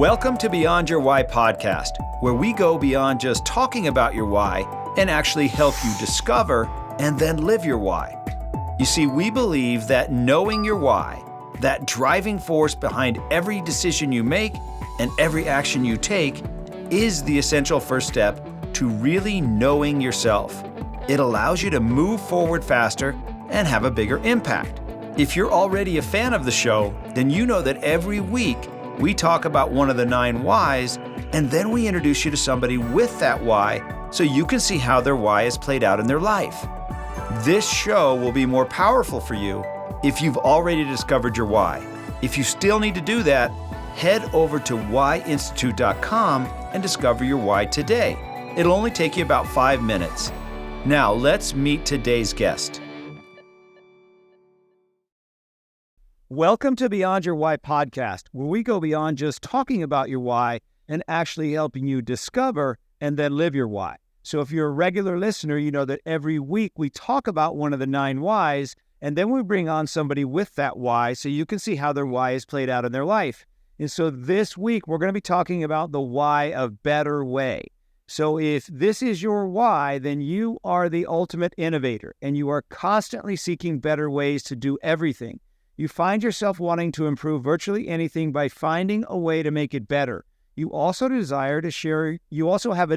Welcome to Beyond Your Why podcast, where we go beyond just talking about your why and actually help you discover and then live your why. You see, we believe that knowing your why, that driving force behind every decision you make and every action you take, is the essential first step to really knowing yourself. It allows you to move forward faster and have a bigger impact. If you're already a fan of the show, then you know that every week we talk about one of the 9 whys, and then we introduce you to somebody with that why so you can see how their why is played out in their life. This show will be more powerful for you if you've already discovered your why. If you still need to do that, head over to whyinstitute.com and discover your why today. It'll only take you about 5 minutes. Now, let's meet today's guest. Welcome to Beyond Your Why podcast, where we go beyond just talking about your why and actually helping you discover and then live your why. So if you're a regular listener, you know that every week we talk about one of the 9 whys, and then we bring on somebody with that why so you can see how their why is played out in their life. And so this week, we're going to be talking about the why of better way. So if this is your why, then you are the ultimate innovator, and you are constantly seeking better ways to do everything. You find yourself wanting to improve virtually anything by finding a way to make it better. You also have a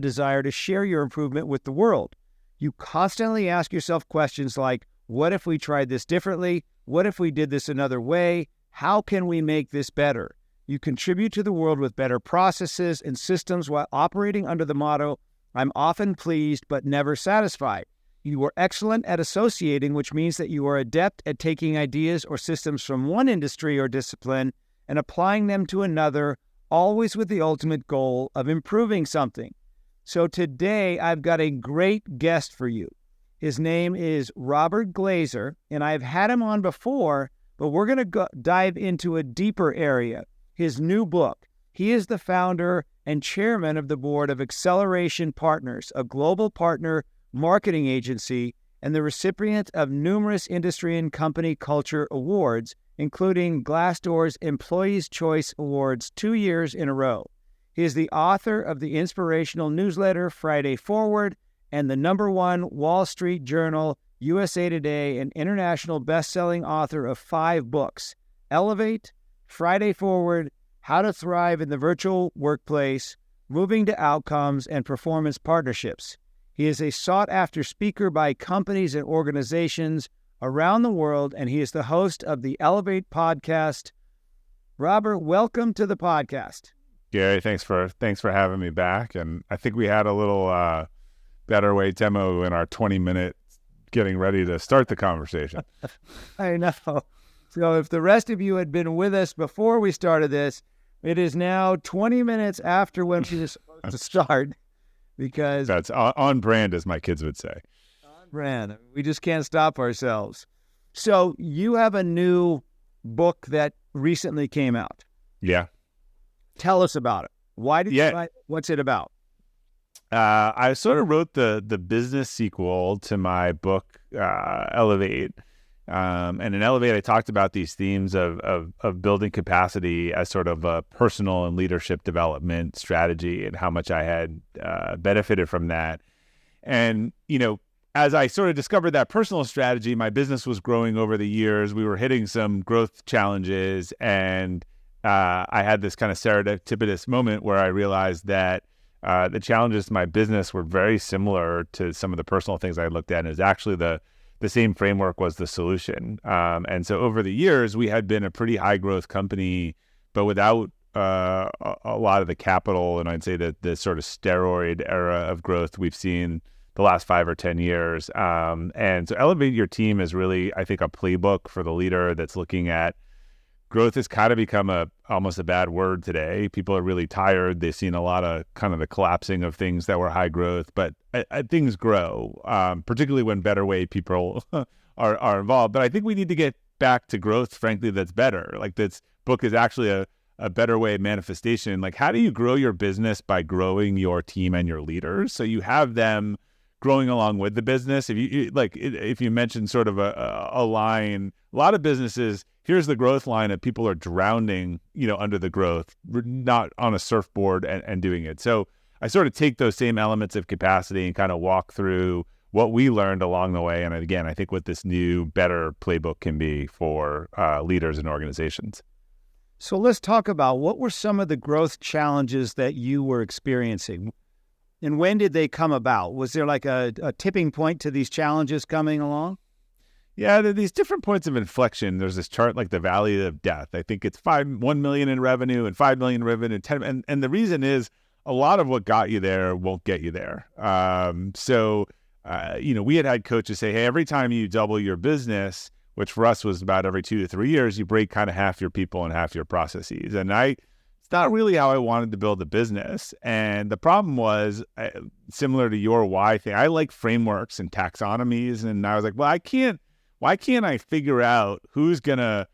desire to share your improvement with the world. You constantly ask yourself questions like, what if we tried this differently? What if we did this another way? How can we make this better? You contribute to the world with better processes and systems while operating under the motto, I'm often pleased but never satisfied. You are excellent at associating, which means that you are adept at taking ideas or systems from one industry or discipline and applying them to another, always with the ultimate goal of improving something. So today, I've got a great guest for you. His name is Robert Glazer, and I've had him on before, but we're going to dive into a deeper area, his new book. He is the founder and chairman of the board of Acceleration Partners, a global partner marketing agency, and the recipient of numerous industry and company culture awards, including Glassdoor's Employees' Choice Awards 2 years in a row. He is the author of the inspirational newsletter Friday Forward and the #1 Wall Street Journal, USA Today, and international best-selling author of 5 books, Elevate, Friday Forward, How to Thrive in the Virtual Workplace, Moving to Outcomes, and Performance Partnerships. He is a sought-after speaker by companies and organizations around the world, and he is the host of the Elevate podcast. Robert, welcome to the podcast. Gary, thanks for having me back. And I think we had a little better way demo in our 20-minute getting ready to start the conversation. I know. So if the rest of you had been with us before we started this, it is now 20 minutes after when we were supposed to start. Because that's on brand, as my kids would say. On brand. We just can't stop ourselves. So you have a new book that recently came out. Yeah. Tell us about it. Why did you write? What's it about? I sort of wrote the business sequel to my book, Elevate. And in Elevate, I talked about these themes of building capacity as sort of a personal and leadership development strategy and how much I had benefited from that. And, as I sort of discovered that personal strategy, my business was growing over the years. We were hitting some growth challenges, and I had this kind of serendipitous moment where I realized that the challenges to my business were very similar to some of the personal things I looked at, and it was actually the same framework was the solution. And so over the years, we had been a pretty high growth company, but without a lot of the capital, and I'd say that the sort of steroid era of growth we've seen the last 5 or 10 years. And so Elevate Your Team is really, I think, a playbook for the leader that's looking at growth has kind of become almost a bad word today. People are really tired. They've seen a lot of kind of the collapsing of things that were high growth, but things grow, particularly when better way people are involved. But I think we need to get back to growth, frankly, that's better. Like this book is actually a better way manifestation. Like, how do you grow your business by growing your team and your leaders? So you have them growing along with the business. If you mentioned sort of a line, a lot of businesses here's the growth line, and people are drowning, under the growth, not on a surfboard and doing it. So I sort of take those same elements of capacity and kind of walk through what we learned along the way. And again, I think what this new, better playbook can be for leaders and organizations. So let's talk about what were some of the growth challenges that you were experiencing, and when did they come about? Was there like a tipping point to these challenges coming along? Yeah, there are these different points of inflection. There's this chart like the valley of death. I think it's 1 million in revenue and 5 million in revenue and 10. And the reason is a lot of what got you there won't get you there. We had coaches say, hey, every time you double your business, which for us was about every 2 to 3 years, you break kind of half your people and half your processes. And it's not really how I wanted to build a business. And the problem was similar to your why thing. I like frameworks and taxonomies. And I was like, well, why can't I figure out who's going to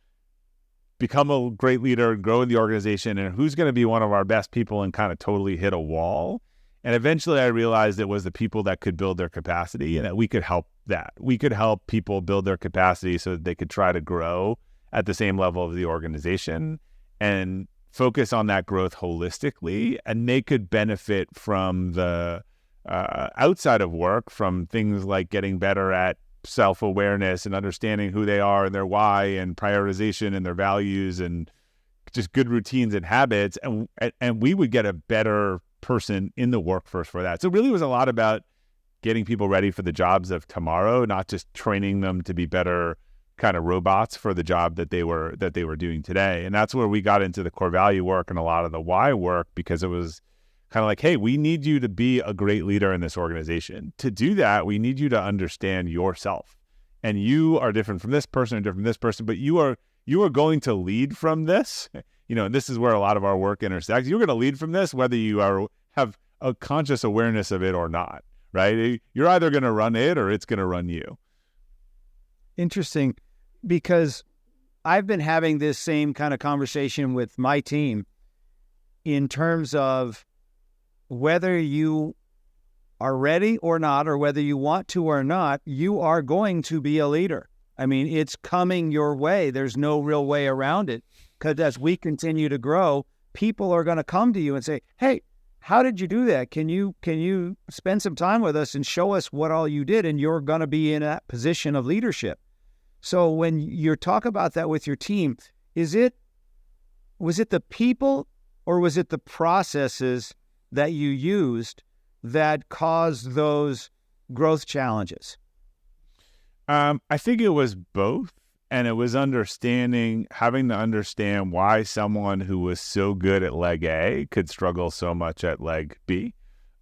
become a great leader and grow in the organization and who's going to be one of our best people and kind of totally hit a wall? And eventually I realized it was the people that could build their capacity and that we could help that. We could help people build their capacity so that they could try to grow at the same level of the organization and focus on that growth holistically. And they could benefit from the outside of work, from things like getting better at self-awareness and understanding who they are and their why and prioritization and their values and just good routines and habits. And we would get a better person in the workforce for that. So it really was a lot about getting people ready for the jobs of tomorrow, not just training them to be better kind of robots for the job that they were doing today. And that's where we got into the core value work and a lot of the why work, because it was kind of like, hey, we need you to be a great leader in this organization. To do that, we need you to understand yourself. And you are different from this person and different from this person, but you are going to lead from this. And this is where a lot of our work intersects. You're going to lead from this, whether you have a conscious awareness of it or not, right? You're either going to run it or it's going to run you. Interesting, because I've been having this same kind of conversation with my team in terms of whether you are ready or not, or whether you want to or not, you are going to be a leader. I mean, it's coming your way. There's no real way around it, because as we continue to grow, people are going to come to you and say, hey, how did you do that? Can you spend some time with us and show us what all you did? And you're going to be in that position of leadership. So when you talk about that with your team, was it the people or was it the processes that you used that caused those growth challenges? I think it was both. And it was having to understand why someone who was so good at leg A could struggle so much at leg B,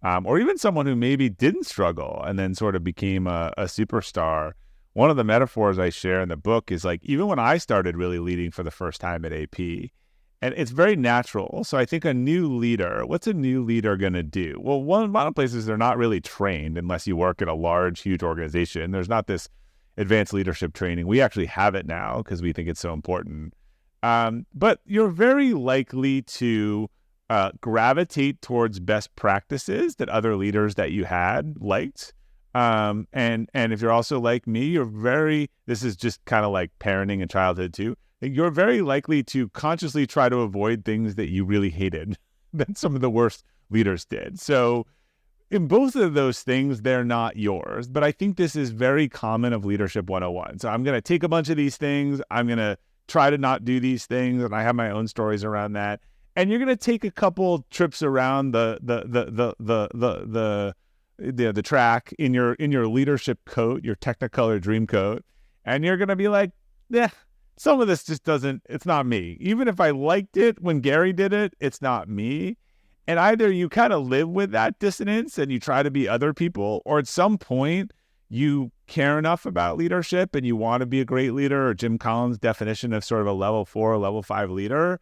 or even someone who maybe didn't struggle and then sort of became a superstar. One of the metaphors I share in the book is like, even when I started really leading for the first time at AP, and it's very natural. So I think what's a new leader going to do? Well, a lot of places they're not really trained unless you work in a large, huge organization. There's not this advanced leadership training. We actually have it now because we think it's so important. But you're very likely to gravitate towards best practices that other leaders that you had liked. And if you're also like me, this is just kind of like parenting and childhood too. You're very likely to consciously try to avoid things that you really hated that some of the worst leaders did. So in both of those things, they're not yours. But I think this is very common of Leadership 101. So I'm going to take a bunch of these things. I'm going to try to not do these things. And I have my own stories around that. And you're going to take a couple trips around the track in your leadership coat, your Technicolor dream coat. And you're going to be like, yeah, some of this just it's not me. Even if I liked it when Gary did it, it's not me. And either you kind of live with that dissonance and you try to be other people, or at some point you care enough about leadership and you want to be a great leader, or Jim Collins' definition of sort of a level 4 or level 5 leader.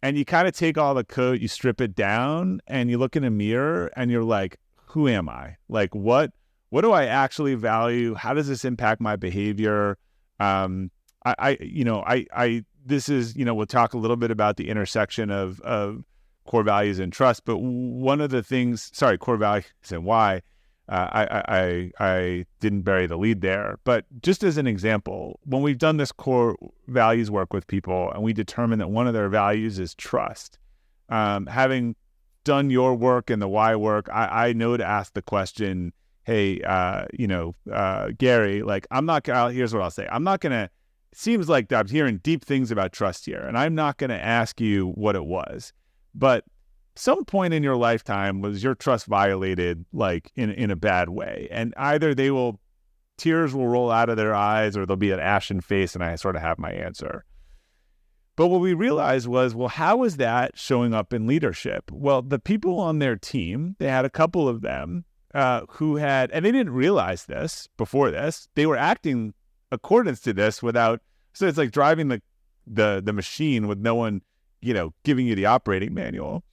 And you kind of take all the code, you strip it down and you look in a mirror and you're like, who am I? Like, what do I actually value? How does this impact my behavior? This is, we'll talk a little bit about the intersection of core values and trust, but one of the things, core values and why, I didn't bury the lead there. But just as an example, when we've done this core values work with people and we determine that one of their values is trust, having done your work and the why work, I know to ask the question, hey, Gary, like, here's what I'll say. I'm not going to, it seems like I'm hearing deep things about trust here, and I'm not going to ask you what it was. But some point in your lifetime was your trust violated, like in a bad way, and either tears will roll out of their eyes, or there'll be an ashen face, and I sort of have my answer. But what we realized was, well, how is that showing up in leadership? Well, the people on their team, they had a couple of them who had, and they didn't realize this before this, they were acting accordance to this without. So it's like driving the machine with no one, giving you the operating manual.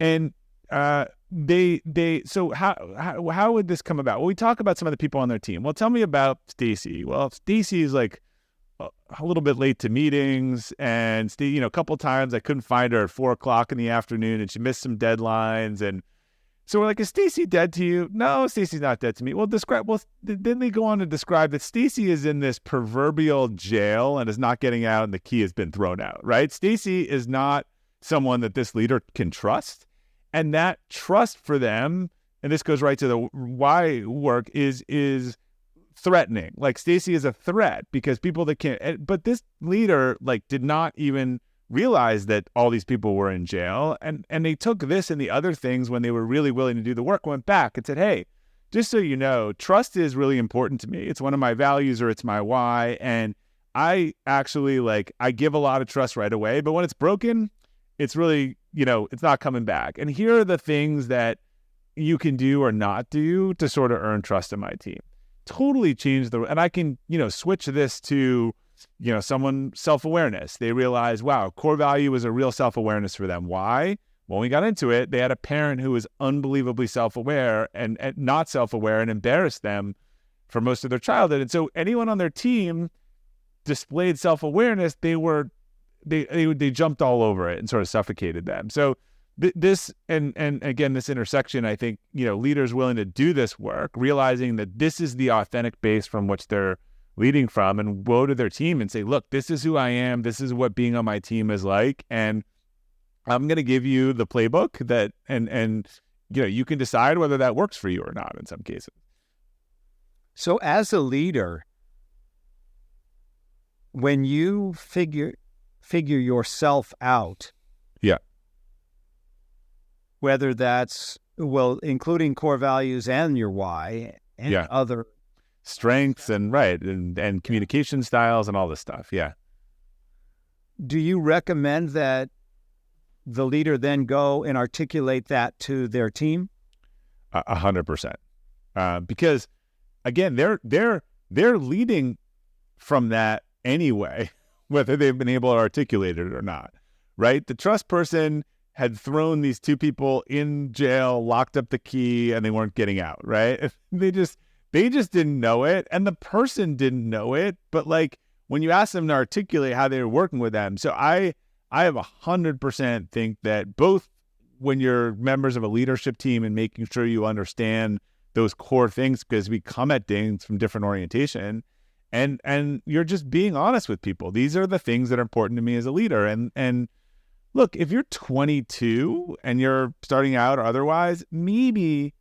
And so how would this come about? Well, we talk about some of the people on their team. Well, tell me about Stacy. Well, Stacy is like a little bit late to meetings, and a couple times I couldn't find her at 4:00 in the afternoon, and she missed some deadlines. And so we're like, is Stacy dead to you? No, Stacy's not dead to me. Well, then they go on to describe that Stacy is in this proverbial jail and is not getting out, and the key has been thrown out, right? Stacy is not someone that this leader can trust. And that trust for them, and this goes right to the why work, is threatening. Like, Stacy is a threat because people that can't, but this leader did not even realize that all these people were in jail. And they took this and the other things, when they were really willing to do the work, went back and said, hey, just so you know, trust is really important to me. It's one of my values, or it's my why. And I actually I give a lot of trust right away, but when it's broken, it's really, it's not coming back. And here are the things that you can do or not do to sort of earn trust in my team. Totally change and I can, switch this to, someone self-awareness. They realize, wow, core value is a real self-awareness for them. Why? When we got into it, they had a parent who was unbelievably self-aware and not self-aware, and embarrassed them for most of their childhood. And so anyone on their team displayed self-awareness, they jumped all over it and sort of suffocated them. So this, and again, this intersection, I think, leaders willing to do this work, realizing that this is the authentic base from which they're leading from, and go to their team and say, look, this is who I am. This is what being on my team is like. And I'm going to give you the playbook that, and you can decide whether that works for you or not in some cases. So as a leader, when you figure yourself out, yeah, whether that's, including core values and your why and other strengths and communication styles and all this stuff. Yeah. Do you recommend that the leader then go and articulate that to their team? 100%. Because again, they're leading from that anyway, whether they've been able to articulate it or not, right? The trust person had thrown these two people in jail, locked up the key, and they weren't getting out, right? They just didn't know it, and the person didn't know it. But when you ask them to articulate how they were working with them, so I have 100% think that both when you're members of a leadership team and making sure you understand those core things, because we come at things from different orientation, and you're just being honest with people. These are the things that are important to me as a leader. And look, if you're 22 and you're starting out or otherwise, maybe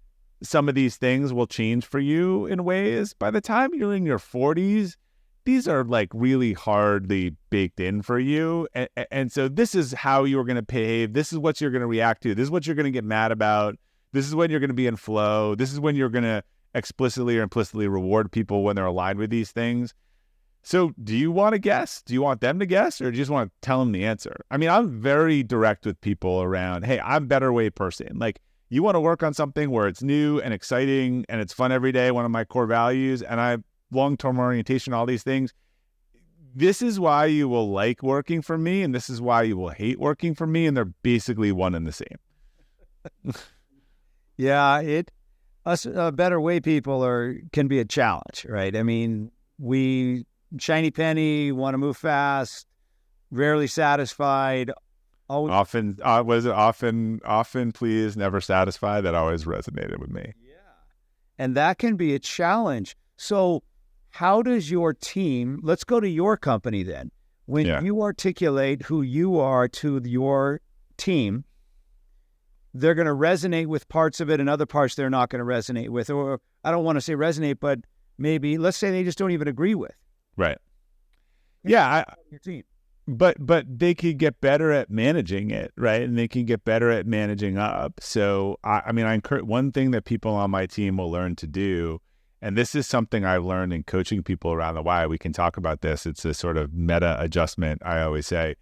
some of these things will change for you in ways. By the time you're in your 40s, these are really hardly baked in for you. And so this is how you're going to behave. This is what you're going to react to. This is what you're going to get mad about. This is when you're going to be in flow. This is when you're going to explicitly or implicitly reward people when they're aligned with these things. So do you want to guess? Do you want them to guess, or do you just want to tell them the answer? I mean, I'm very direct with people around, hey, I'm a better way person. You want to work on something where it's new and exciting and it's fun every day, one of my core values, and I have long-term orientation, all these things. This is why you will like working for me, and this is why you will hate working for me, and they're basically one and the same. Yeah, us better way people can be a challenge, right? I mean, we shiny penny, want to move fast, rarely satisfied. Always. Often pleased, never satisfied. That always resonated with me. Yeah. And that can be a challenge. So how does your team, let's go to your company then. When you articulate who you are to your team, they're going to resonate with parts of it and other parts they're not going to resonate with. Or I don't want to say resonate, but maybe let's say they just don't even agree with. Right. Your team. But they could get better at managing it, right? And they can get better at managing up. So I encourage, one thing that people on my team will learn to do, and this is something I've learned in coaching people around the why. We can talk about this. It's a sort of meta adjustment. I always say,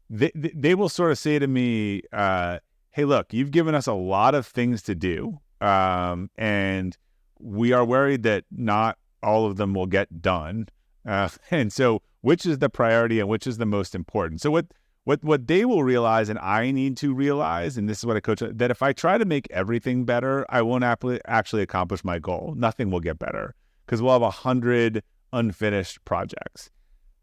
they will sort of say to me, "Hey, look, you've given us a lot of things to do, and we are worried that not all of them will get done. And so, which is the priority and which is the most important?" So what they will realize, and I need to realize, and this is what I coach, that if I try to make everything better, I won't actually accomplish my goal. Nothing will get better because we'll have 100 unfinished projects.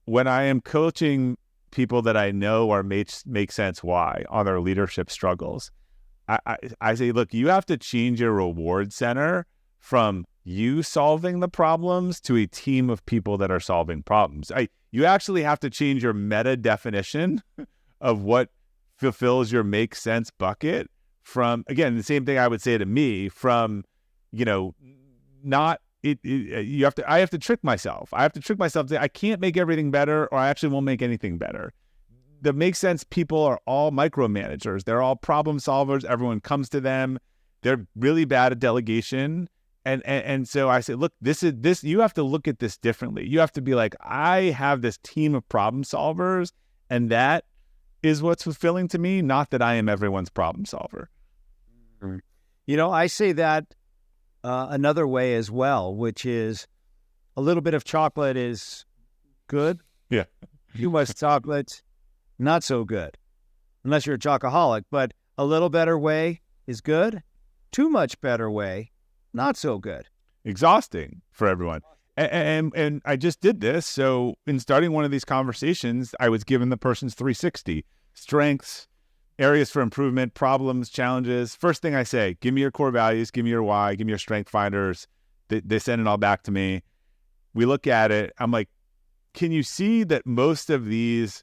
When I am coaching people that I know are make sense why on their leadership struggles, I say, look, you have to change your reward center from you solving the problems to a team of people that are solving problems. You actually have to change your meta definition of what fulfills your make sense bucket from, again, the same thing I would say to me from, not it I have to trick myself. I have to trick myself that I can't make everything better, or I actually won't make anything better. The make sense people are all micromanagers. They're all problem solvers. Everyone comes to them. They're really bad at delegation. And so I say, look, this you have to look at this differently. You have to be like, I have this team of problem solvers, and that is what's fulfilling to me, not that I am everyone's problem solver. I say that another way as well, which is a little bit of chocolate is good. Yeah. Too much chocolate, not so good, unless you're a chocoholic. But a little better way is good. Too much better way, not so good. Exhausting for everyone. And I just did this. So in starting one of these conversations, I was given the person's 360: strengths, areas for improvement, problems, challenges. First thing I say, give me your core values, give me your why, give me your strength finders. They send it all back to me. We look at it. I'm like, can you see that most of these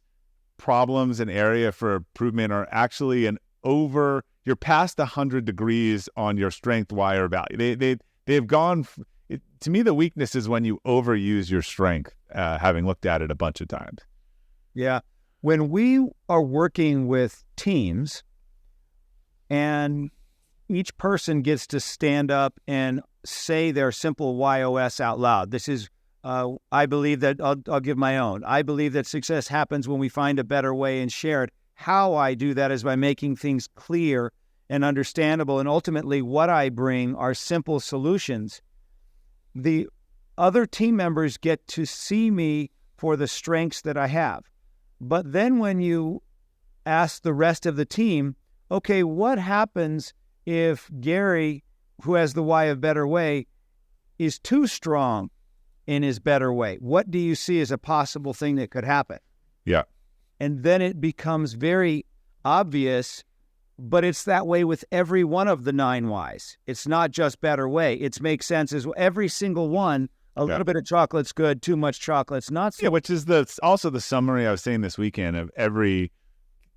problems and area for improvement are actually you're past 100 degrees on your strength, why, or value. They've gone, to me, the weakness is when you overuse your strength, having looked at it a bunch of times. Yeah. When we are working with teams and each person gets to stand up and say their simple YOS out loud. This is, I believe that, I'll give my own. I believe that success happens when we find a better way and share it. How I do that is by making things clear and understandable. And ultimately, what I bring are simple solutions. The other team members get to see me for the strengths that I have. But then when you ask the rest of the team, okay, what happens if Gary, who has the why of better way, is too strong in his better way? What do you see as a possible thing that could happen? Yeah. And then it becomes very obvious, but it's that way with every one of the 9 whys. It's not just better way. It makes sense as every single one. A little bit of chocolate's good, too much chocolate's not so. Yeah, which is also the summary I was saying this weekend of every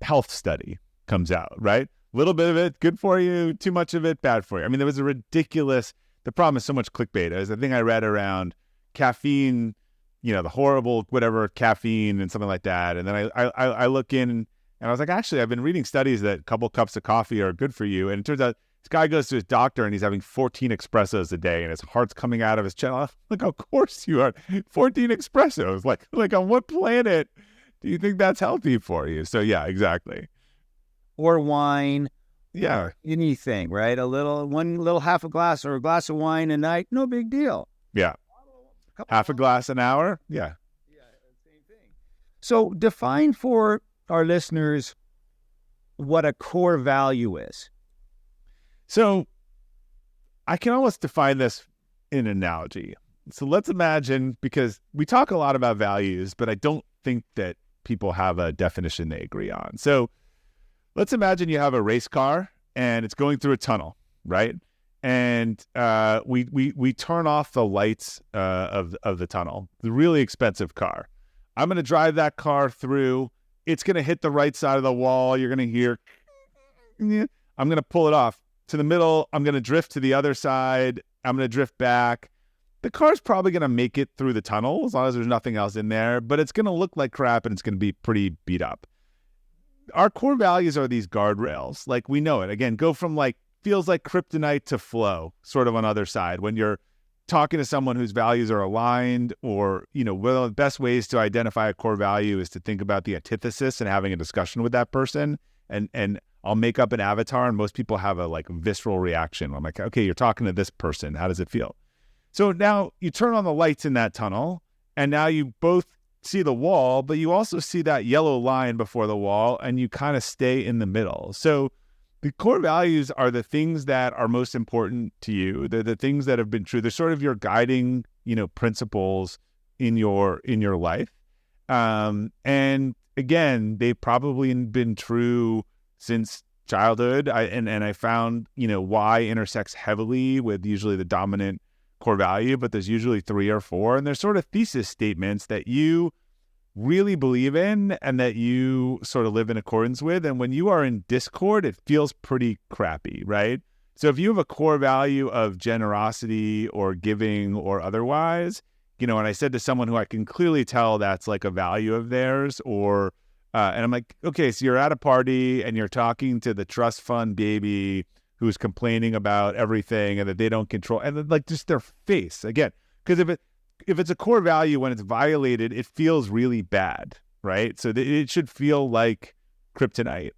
health study comes out, right? A little bit of it, good for you, too much of it, bad for you. I mean, there was the problem is so much clickbait. There's a thing I read around caffeine, the horrible whatever caffeine and something like that. And then I look in and I was like, actually, I've been reading studies that a couple cups of coffee are good for you. And it turns out this guy goes to his doctor and he's having 14 espressos a day and his heart's coming out of his chest. Like, of course you are. 14 espressos. Like on what planet do you think that's healthy for you? So yeah, exactly. Or wine. Yeah. Anything, right? One little half a glass or a glass of wine a night, no big deal. Yeah. Half a glass an hour? Yeah. Yeah, same thing. So define for our listeners what a core value is. So I can almost define this in an analogy. So let's imagine, because we talk a lot about values, but I don't think that people have a definition they agree on. So let's imagine you have a race car and it's going through a tunnel, right? and we turn off the lights of the tunnel. The really expensive car. I'm going to drive that car through. It's going to hit the right side of the wall. You're going to hear. I'm going to pull it off to the middle. I'm going to drift to the other side. I'm going to drift back. The car's probably going to make it through the tunnel as long as there's nothing else in there, but it's going to look like crap and it's going to be pretty beat up. Our core values are these guardrails. Like, we know it. Again, go from like feels like kryptonite to flow, sort of on the other side. When you're talking to someone whose values are aligned, or, one of the best ways to identify a core value is to think about the antithesis and having a discussion with that person. And I'll make up an avatar, and most people have a like visceral reaction. I'm like, okay, you're talking to this person. How does it feel? So now you turn on the lights in that tunnel, and now you both see the wall, but you also see that yellow line before the wall, and you kind of stay in the middle. So the core values are the things that are most important to you. They're the things that have been true. They're sort of your guiding, principles in your life. And again, they've probably been true since childhood. I found, why intersects heavily with usually the dominant core value, but there's usually 3 or 4, and they're sort of thesis statements that you really believe in and that you sort of live in accordance with. And when you are in discord, it feels pretty crappy, right? So if you have a core value of generosity or giving or otherwise, and I said to someone who I can clearly tell that's like a value of theirs, or and I'm like, okay, so you're at a party and you're talking to the trust fund baby who's complaining about everything and that they don't control, and then, like, just their face again. Because if it's a core value, when it's violated, it feels really bad, right? So it should feel like kryptonite.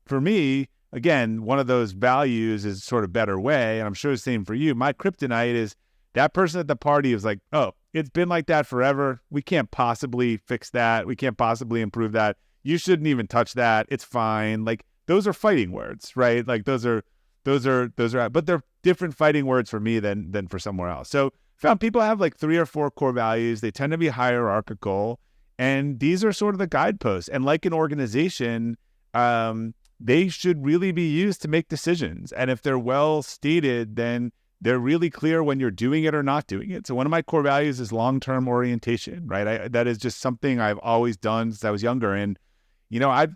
For me, again, one of those values is sort of better way, and I'm sure the same for you. My kryptonite is that person at the party is like, oh, it's been like that forever. We can't possibly fix that. We can't possibly improve that. You shouldn't even touch that. It's fine. Like, those are fighting words, right? Like, those are, but they're different fighting words for me than for somewhere else. So found people have like 3 or 4 core values. They tend to be hierarchical, and these are sort of the guideposts. And like an organization, they should really be used to make decisions. And if they're well stated, then they're really clear when you're doing it or not doing it. So one of my core values is long-term orientation, right? That is just something I've always done since I was younger. And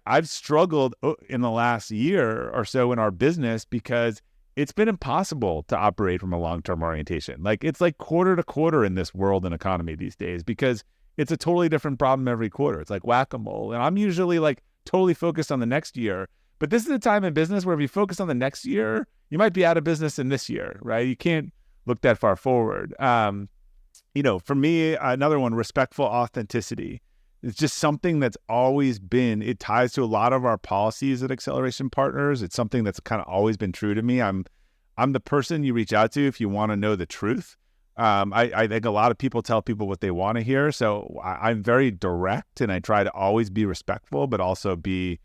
I've struggled in the last year or so in our business because it's been impossible to operate from a long-term orientation. Like, it's like quarter to quarter in this world and economy these days, because it's a totally different problem every quarter. It's like whack-a-mole. And I'm usually like totally focused on the next year. But this is a time in business where if you focus on the next year, you might be out of business in this year, right? You can't look that far forward. For me, another one, respectful authenticity. It's just something that's always been, it ties to a lot of our policies at Acceleration Partners. It's something that's kind of always been true to me. I'm the person you reach out to if you want to know the truth. I think a lot of people tell people what they want to hear. So I'm very direct, and I try to always be respectful, but also be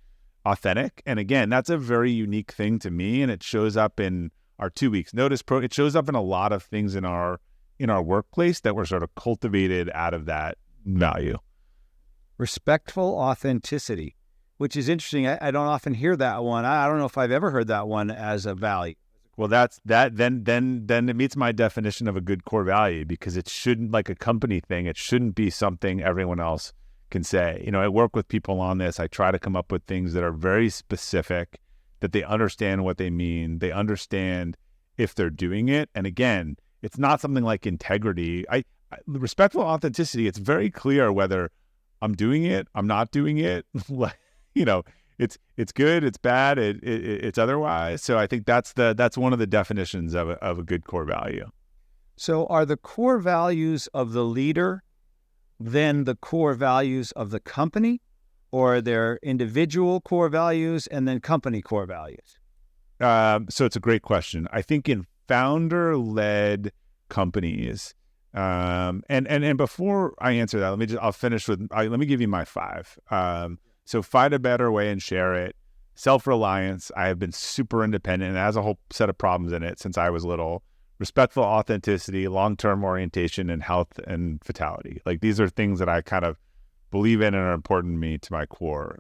authentic. And again, that's a very unique thing to me. And it shows up in our 2 weeks notice it shows up in a lot of things in our workplace that were sort of cultivated out of that value. Respectful authenticity, which is interesting. I don't often hear that one. I don't know if I've ever heard that one as a value. Well, that's that. Then it meets my definition of a good core value, because it shouldn't, like a company thing, it shouldn't be something everyone else can say. I work with people on this. I try to come up with things that are very specific, that they understand what they mean. They understand if they're doing it. And again, it's not something like integrity. Respectful authenticity, it's very clear whether I'm doing it, I'm not doing it. It's good, it's bad, it's otherwise. So I think that's one of the definitions of a good core value. So are the core values of the leader then the core values of the company, or are there individual core values and then company core values? So it's a great question. I think in founder-led companies, and before I answer that, I'll finish with, let me give you my 5. So find a better way and share it. Self-reliance. I have been super independent, and it has a whole set of problems in it since I was little. Respectful authenticity, long-term orientation, and health and vitality. Like, these are things that I kind of believe in and are important to me, to my core.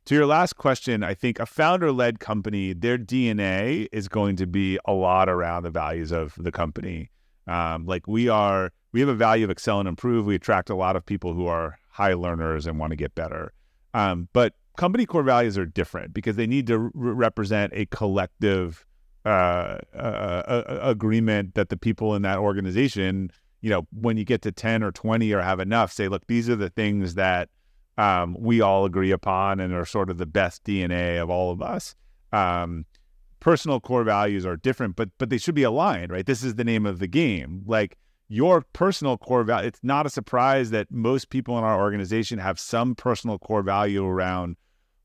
2 To your last question, I think a founder-led company, their DNA is going to be a lot around the values of the company. Like we have a value of excel and improve. We attract a lot of people who are high learners and want to get better. But company core values are different because they need to represent a collective agreement that the people in that organization, when you get to 10 or 20 or have enough, say, look, these are the things that we all agree upon and are sort of the best DNA of all of us. Personal core values are different, but they should be aligned, right? This is the name of the game. Like your personal core value, it's not a surprise that most people in our organization have some personal core value around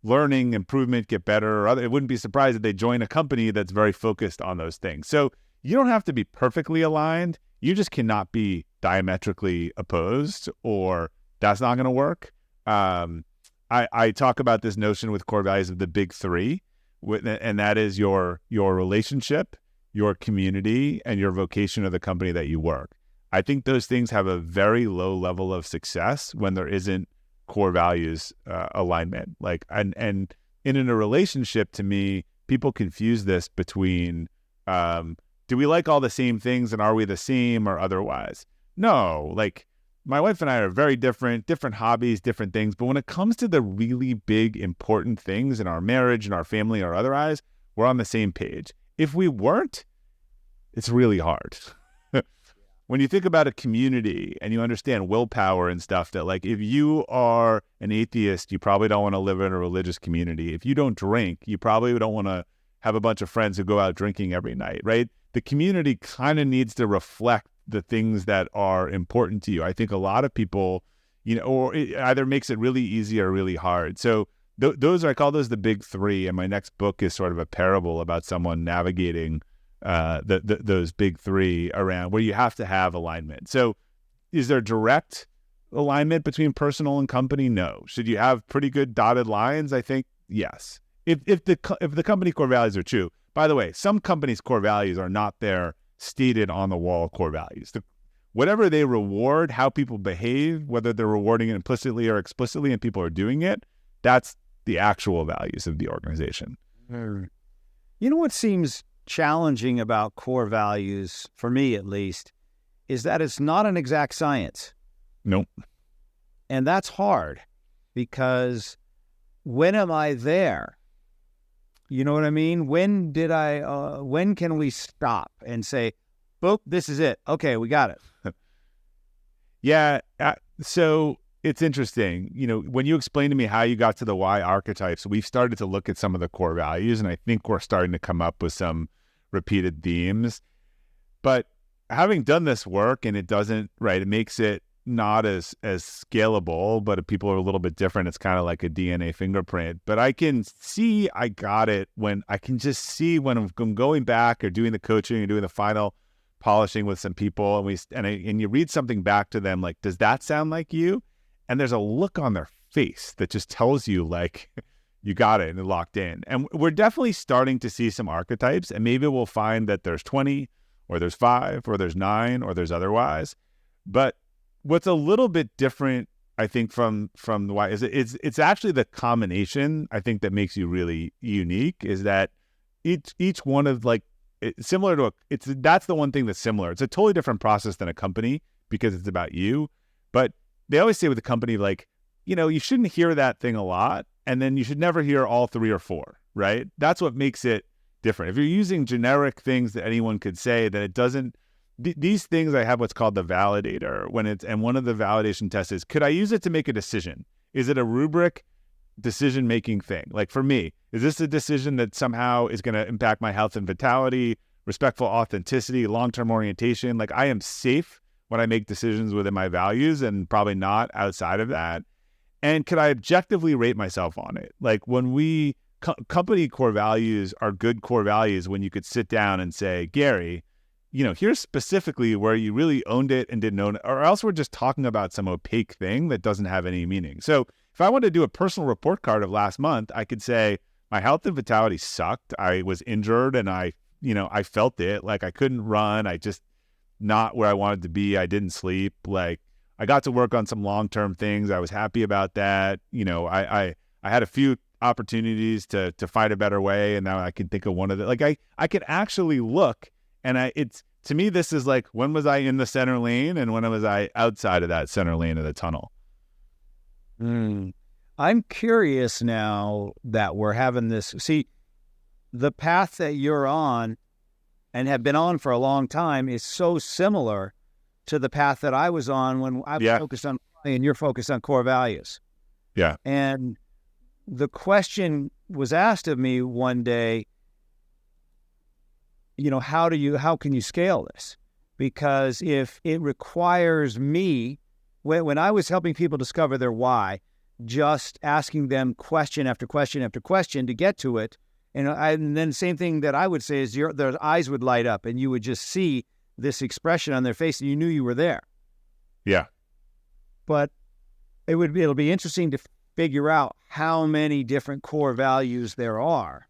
learning, improvement, get better, or other. It wouldn't be surprised if they join a company that's very focused on those things. So you don't have to be perfectly aligned. You just cannot be diametrically opposed, or that's not going to work. I talk about this notion with core values of the big three, and that is your relationship, your community, and your vocation of the company that you work. I think those things have a very low level of success when there isn't core values alignment. And in a relationship, to me, people confuse this between do we like all the same things and are we the same or otherwise? No, like my wife and I are very different hobbies, different things. But when it comes to the really big, important things in our marriage and our family or otherwise, we're on the same page. If we weren't, it's really hard. When you think about a community and you understand willpower and stuff, that like if you are an atheist, you probably don't want to live in a religious community. If you don't drink, you probably don't want to have a bunch of friends who go out drinking every night, right? The community kind of needs to reflect the things that are important to you. I think a lot of people, or it either makes it really easy or really hard. So I call those the big three. And my next book is sort of a parable about someone navigating those big three around where you have to have alignment. So is there direct alignment between personal and company? No. Should you have pretty good dotted lines? I think yes. If the company core values are true. By the way, some companies' core values are not their stated on the wall core values. Whatever they reward, how people behave, whether they're rewarding it implicitly or explicitly and people are doing it, that's the actual values of the organization. You know what seems challenging about core values, for me at least, is that it's not an exact science. Nope. And that's hard because when am I there? You know what I mean? When can we stop and say, boop, this is it. Okay, we got it. Yeah. So it's interesting. When you explain to me how you got to the why archetypes, we've started to look at some of the core values, and I think we're starting to come up with some repeated themes. But having done this work, and it makes it not as scalable, but if people are a little bit different, it's kind of like a DNA fingerprint. But I can see I got it when I'm going back or doing the coaching or doing the final polishing with some people, and you read something back to them, like, does that sound like you? And there's a look on their face that just tells you, like, you got it and they're locked in. And we're definitely starting to see some archetypes, and maybe we'll find that there's 20 or there's 5 or there's 9 or there's otherwise. But what's a little bit different, I think, from the why is it's actually the combination, I think, that makes you really unique, is that each one of, like, it's similar to that's the one thing that's similar. It's a totally different process than a company because it's about you. But they always say with a company, like, you shouldn't hear that thing a lot, and then you should never hear all 3 or 4, right? That's what makes it different. If you're using generic things that anyone could say, then it doesn't. These things, I have what's called the validator and one of the validation tests is, could I use it to make a decision? Is it a rubric decision-making thing? Like for me, is this a decision that somehow is going to impact my health and vitality, respectful authenticity, long-term orientation? Like I am safe when I make decisions within my values and probably not outside of that. And could I objectively rate myself on it? Like when company core values are good core values when you could sit down and say, Gary, here's specifically where you really owned it and didn't own it, or else we're just talking about some opaque thing that doesn't have any meaning. So if I wanted to do a personal report card of last month, I could say my health and vitality sucked. I was injured and I felt it. Like I couldn't run. I just not where I wanted to be. I didn't sleep. Like I got to work on some long-term things. I was happy about that. I had a few opportunities to find a better way. And now I can think of one of the, like, I could actually look, and it's, to me, this is like, when was I in the center lane and when was I outside of that center lane of the tunnel? I'm curious now that we're having this. See, the path that you're on and have been on for a long time is so similar to the path that I was on when I was focused on, and you're focused on core values. Yeah. And the question was asked of me one day, how can you scale this? Because if it requires me, when I was helping people discover their why, just asking them question after question after question to get to it, and then the same thing that I would say is their eyes would light up and you would just see this expression on their face and you knew you were there. Yeah. But it'll be interesting to figure out how many different core values there are.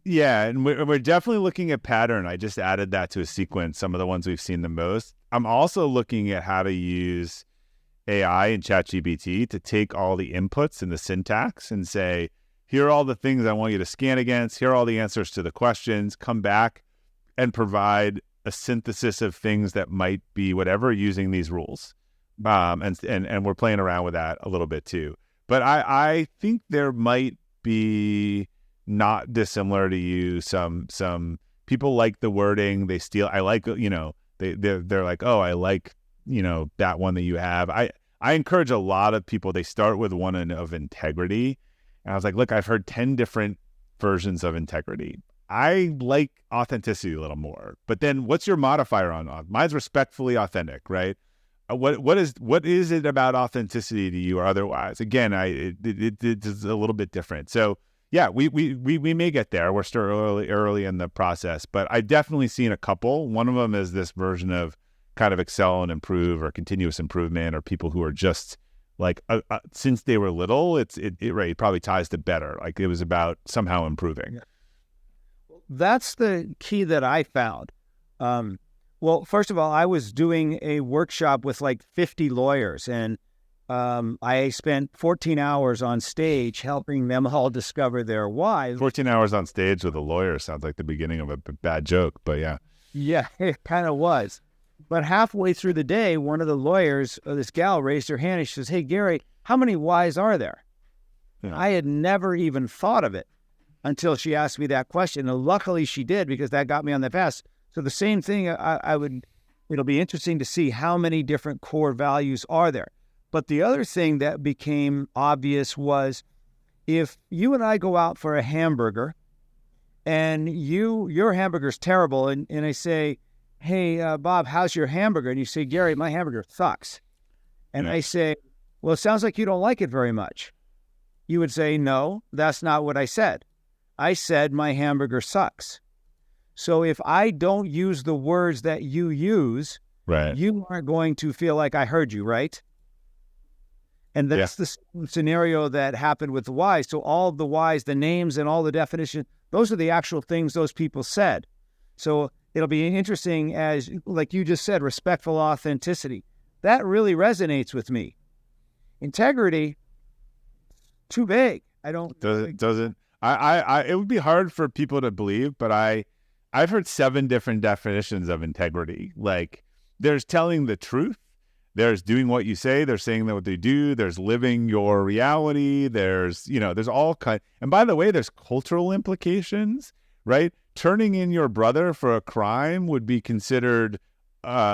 Yeah, and we're definitely looking at pattern. I just added that to a sequence, some of the ones we've seen the most. I'm also looking at how to use AI and ChatGPT to take all the inputs and the syntax and say, here are all the things I want you to scan against. Here are all the answers to the questions. Come back and provide a synthesis of things that might be whatever using these rules. And we're playing around with that a little bit too. But I think there might be, not dissimilar to you, some people like the wording. They steal. I like, they're like, oh, I like, that one that you have. I encourage a lot of people, they start with one of integrity. And I was like, look, I've heard 10 different versions of integrity. I like authenticity a little more. But then what's your modifier on? Mine's respectfully authentic, right? What is it about authenticity to you or otherwise? Again, it's a little bit different. So yeah, we may get there. We're still early in the process, but I definitely seen a couple. One of them is this version of kind of excel and improve or continuous improvement, or people who are just like, since they were little, it probably ties to better. Like it was about somehow improving. Yeah. That's the key that I found. Well, first of all, I was doing a workshop with like 50 lawyers, and I spent 14 hours on stage helping them all discover their why. 14 hours on stage with a lawyer sounds like the beginning of a bad joke, but yeah. Yeah, it kind of was. But halfway through the day, one of the lawyers, this gal, raised her hand and she says, hey, Gary, how many whys are there? Yeah. I had never even thought of it until she asked me that question. And luckily she did, because that got me on the path. So the same thing, it'll be interesting to see how many different core values are there. But the other thing that became obvious was, if you and I go out for a hamburger and your hamburger's terrible, and I say, hey, Bob, how's your hamburger? And you say, Gary, my hamburger sucks. And I say, well, it sounds like you don't like it very much. You would say, no, that's not what I said. I said my hamburger sucks. So if I don't use the words that you use, right, you aren't going to feel like I heard you, right? And that's the scenario that happened with the whys. So all of the whys, the names and all the definition, those are the actual things those people said. So it'll be interesting, as like you just said, respectful authenticity. That really resonates with me. Integrity, too vague. I don't. Doesn't. It would be hard for people to believe, but I've heard 7 different definitions of integrity. Like, there's telling the truth. There's doing what you say. There's saying what they do. There's living your reality. There's all kind. And by the way, there's cultural implications, right? Turning in your brother for a crime would be considered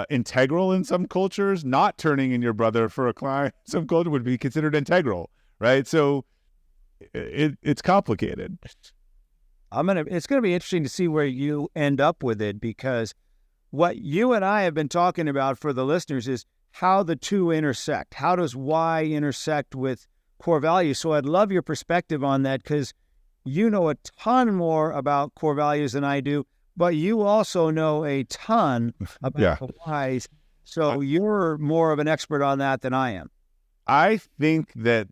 integral in some cultures. Not turning in your brother for a crime, some culture would be considered integral, right? So it's complicated. It's gonna be interesting to see where you end up with it, because what you and I have been talking about for the listeners is how the two intersect. How does why intersect with core values? So I'd love your perspective on that, because you know a ton more about core values than I do, but you also know a ton about the whys. So you're more of an expert on that than I am. I think that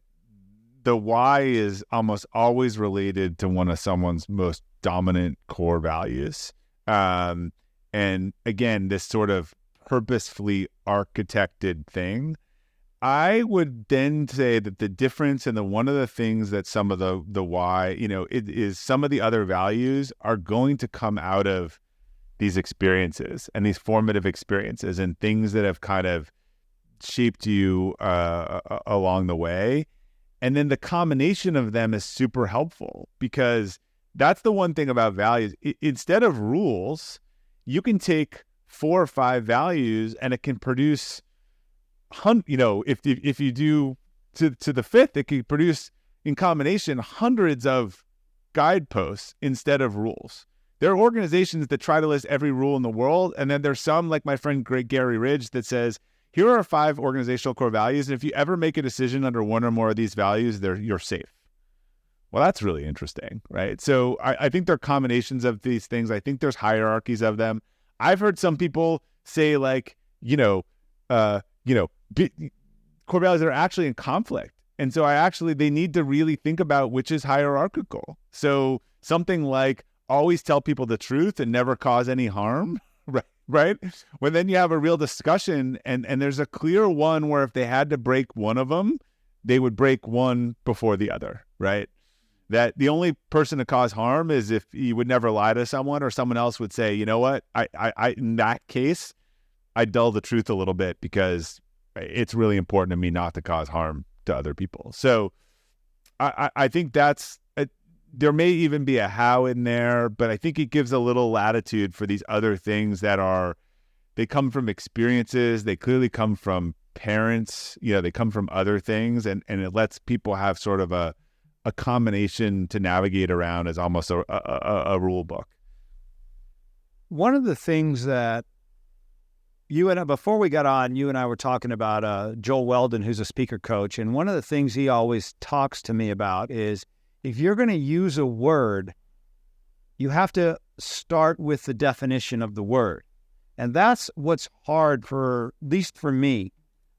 the why is almost always related to one of someone's most dominant core values. And again, this sort of purposefully architected thing. I would then say that the difference and one of the things that some of the why, it is some of the other values are going to come out of these experiences and these formative experiences and things that have kind of shaped you along the way. And then the combination of them is super helpful, because that's the one thing about values. Instead of rules, you can take 4 or 5 values and it can produce, if you do to the 5th, it can produce in combination hundreds of guideposts instead of rules. There are organizations that try to list every rule in the world, and then there's some, like my friend Gary Ridge, that says, here are 5 organizational core values, and if you ever make a decision under one or more of these values, you're safe. Well, that's really interesting, right? So I think there are combinations of these things. I think there's hierarchies of them. I've heard some people say, like, core values that are actually in conflict. And so they need to really think about which is hierarchical. So something like always tell people the truth and never cause any harm, right? When then you have a real discussion and there's a clear one where if they had to break one of them, they would break one before the other, right? That the only person to cause harm is if you would never lie to someone, or someone else would say, you know what, I in that case, I dull the truth a little bit because it's really important to me not to cause harm to other people. So I think that's, there may even be a how in there, but I think it gives a little latitude for these other things they come from experiences. They clearly come from parents, they come from other things, and it lets people have sort of a combination to navigate around as almost a rule book. One of the things that before we got on, you and I were talking about Joel Weldon, who's a speaker coach, and one of the things he always talks to me about is, if you're going to use a word, you have to start with the definition of the word. And that's what's hard, at least for me,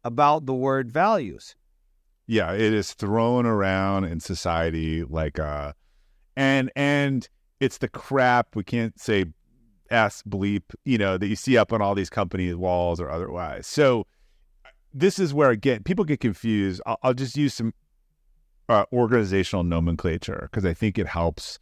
about the word values. Yeah, it is thrown around in society like and it's the crap, we can't say ass bleep, that you see up on all these companies' walls or otherwise. So this is where, again, people get confused. I'll just use some organizational nomenclature because I think it helps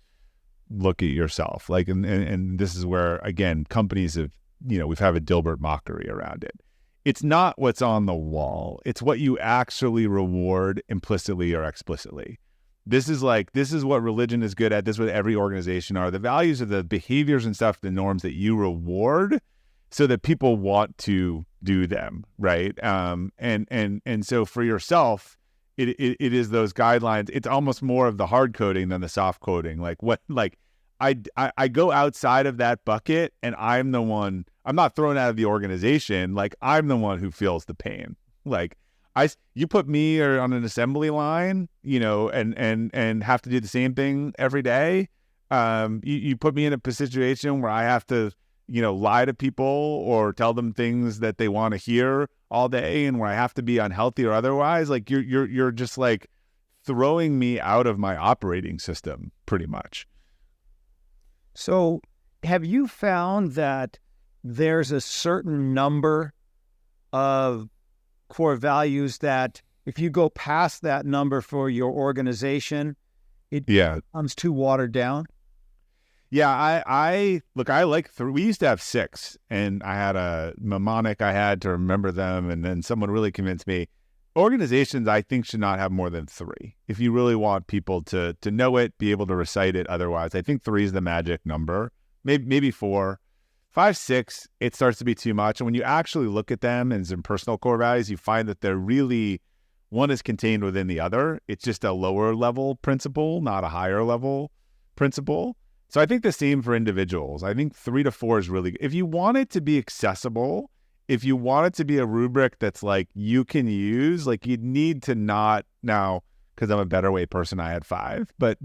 look at yourself. Like, and this is where, again, companies have, we've had a Dilbert mockery around it. It's not what's on the wall. It's what you actually reward implicitly or explicitly. This is what religion is good at. This is what every organization are. The values are the behaviors and stuff, the norms that you reward so that people want to do them, right? And so for yourself, it is those guidelines. It's almost more of the hard coding than the soft coding. I go outside of that bucket, and I'm not thrown out of the organization. Like, I'm the one who feels the pain. Like, you put me on an assembly line, and have to do the same thing every day. You put me in a situation where I have to, lie to people or tell them things that they want to hear all day, and where I have to be unhealthy or otherwise. Like, you're just like throwing me out of my operating system pretty much. So have you found that there's a certain number of core values that if you go past that number for your organization, it becomes too watered down? Yeah, I like 3. We used to have 6, and I had a mnemonic I had to remember them, and then someone really convinced me. Organizations, I think, should not have more than 3. If you really want people to know it, be able to recite it otherwise, I think 3 is the magic number. Maybe 4. 5, 6, it starts to be too much. And when you actually look at them as in personal core values, you find that they're really, one is contained within the other. It's just a lower level principle, not a higher level principle. So I think the same for individuals. I think 3 to 4 is really good. If you want it to be accessible, if you want it to be a rubric that's like you can use, like, you need to not, now, because I'm a better way person, I had 5, but